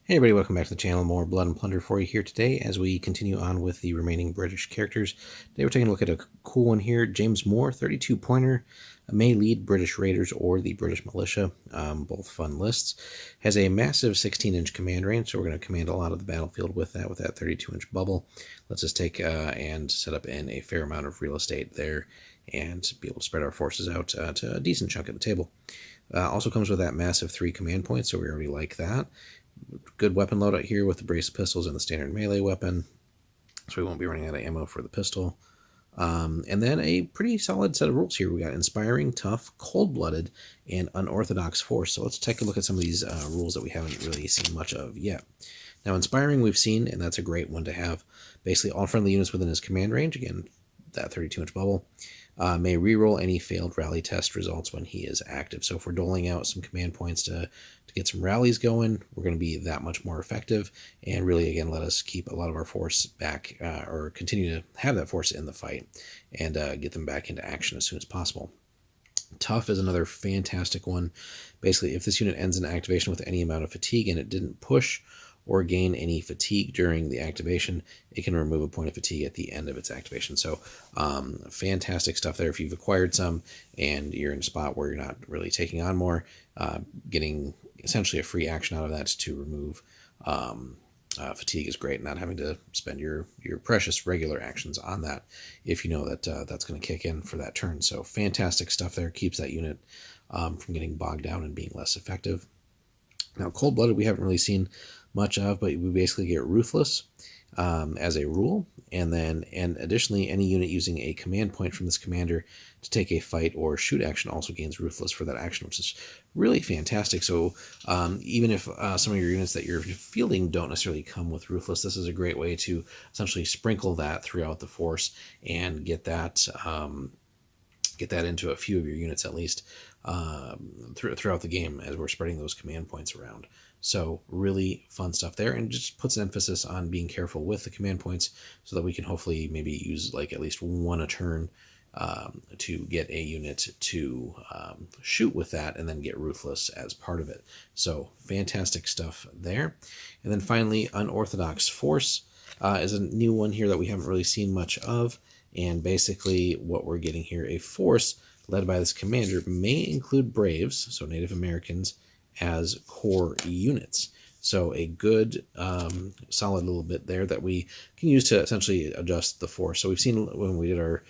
Hey everybody, welcome back to the channel. More Blood and Plunder for you here today as we continue on with the remaining British characters. Today we're taking a look at a cool one here. James Moore, 32 pointer, may lead British Raiders or the British Militia, both fun lists. Has a massive 16-inch command range, so we're going to command a lot of the battlefield with that 32-inch bubble. Let's just take and set up in a fair amount of real estate there and be able to spread our forces out to a decent chunk of the table. Also comes with that massive 3 command points, so we already like that. Good weapon loadout here with the brace of pistols and the standard melee weapon, so we won't be running out of ammo for the pistol. And then a pretty solid set of rules here. We got Inspiring, Tough, Cold-Blooded, and Unorthodox Force. So let's take a look at some of these rules that we haven't really seen much of yet. Now, Inspiring we've seen, and that's a great one to have. Basically, all friendly units within his command range, again, that 32-inch bubble, may reroll any failed rally test results when he is active. So if we're doling out some command points to get some rallies going, we're going to be that much more effective and really, again, let us keep a lot of our force back or continue to have that force in the fight and get them back into action as soon as possible. Tough is another fantastic one. Basically, if this unit ends in activation with any amount of fatigue and it didn't push or gain any fatigue during the activation, it can remove a point of fatigue at the end of its activation. So fantastic stuff there. If you've acquired some and you're in a spot where you're not really taking on more, getting essentially a free action out of that to remove fatigue is great. Not having to spend your precious regular actions on that if you know that that's going to kick in for that turn. So fantastic stuff there. Keeps that unit from getting bogged down and being less effective. Now, Cold-Blooded we haven't really seen much of, but we basically get Ruthless as a rule, and additionally any unit using a command point from this commander to take a fight or shoot action also gains Ruthless for that action, which is really fantastic. So even if some of your units that you're fielding don't necessarily come with Ruthless, this is a great way to essentially sprinkle that throughout the force and get that into a few of your units at least throughout the game as we're spreading those command points around. So really fun stuff there, and just puts an emphasis on being careful with the command points so that we can hopefully maybe use like at least one a turn to get a unit to shoot with that and then get Ruthless as part of it. So fantastic stuff there. And then finally, Unorthodox Force is a new one here that we haven't really seen much of. And basically what we're getting here, a force led by this commander may include Braves, so Native Americans, as core units. So a good solid little bit there that we can use to essentially adjust the force. So we've seen when we did our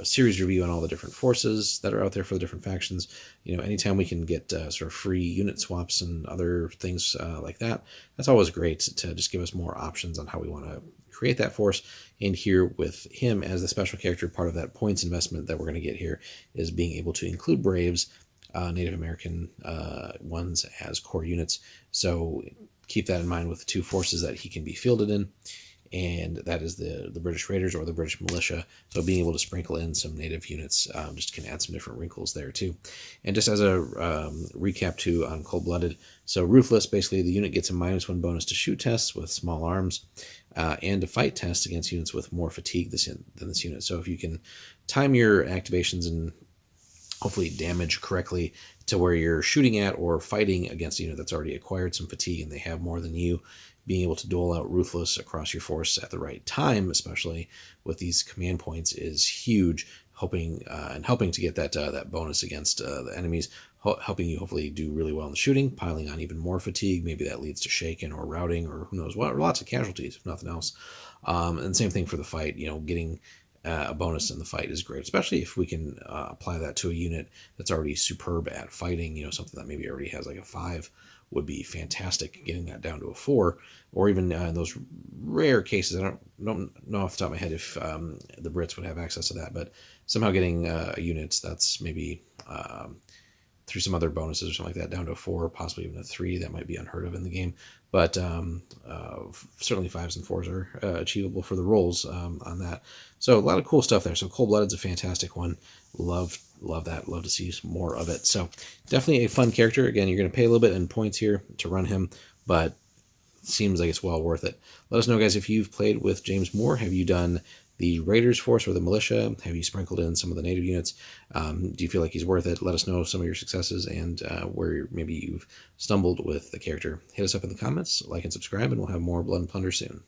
series review on all the different forces that are out there for the different factions, anytime we can get sort of free unit swaps and other things like that, that's always great to just give us more options on how we want to create that force. And here with him as the special character, part of that points investment that we're going to get here is being able to include Braves, Native American ones as core units. So keep that in mind with the 2 forces that he can be fielded in, and that is the British Raiders or the British Militia. So being able to sprinkle in some native units just can add some different wrinkles there too. And just as a recap too on Cold-Blooded, so Ruthless, basically the unit gets a -1 bonus to shoot tests with small arms and to fight tests against units with more fatigue than this unit. So if you can time your activations and hopefully damage correctly to where you're shooting at or fighting against a unit that's already acquired some fatigue and they have more than you, being able to dole out Ruthless across your force at the right time, especially with these command points, is huge. Helping to get that bonus against the enemies, helping you hopefully do really well in the shooting, piling on even more fatigue. Maybe that leads to shaken or routing or who knows what, or lots of casualties if nothing else. And same thing for the fight. Getting a bonus in the fight is great, especially if we can apply that to a unit that's already superb at fighting. Something that maybe already has like a 5 would be fantastic. Getting that down to a 4, or even in those rare cases, I don't know off the top of my head if the Brits would have access to that, but somehow getting units that's maybe through some other bonuses or something like that down to a 4, possibly even a 3, that might be unheard of in the game. But certainly 5s and 4s are achievable for the rolls on that. So a lot of cool stuff there. So Cold-Blooded's a fantastic one. Love that. Love to see some more of it. So definitely a fun character. Again, you're going to pay a little bit in points here to run him, but seems like it's well worth it. Let us know, guys, if you've played with James Moore. Have you done the Raiders force or the militia? Have you sprinkled in some of the native units? Do you feel like he's worth it? Let us know some of your successes and where maybe you've stumbled with the character. Hit us up in the comments, like and subscribe, and we'll have more Blood and Plunder soon.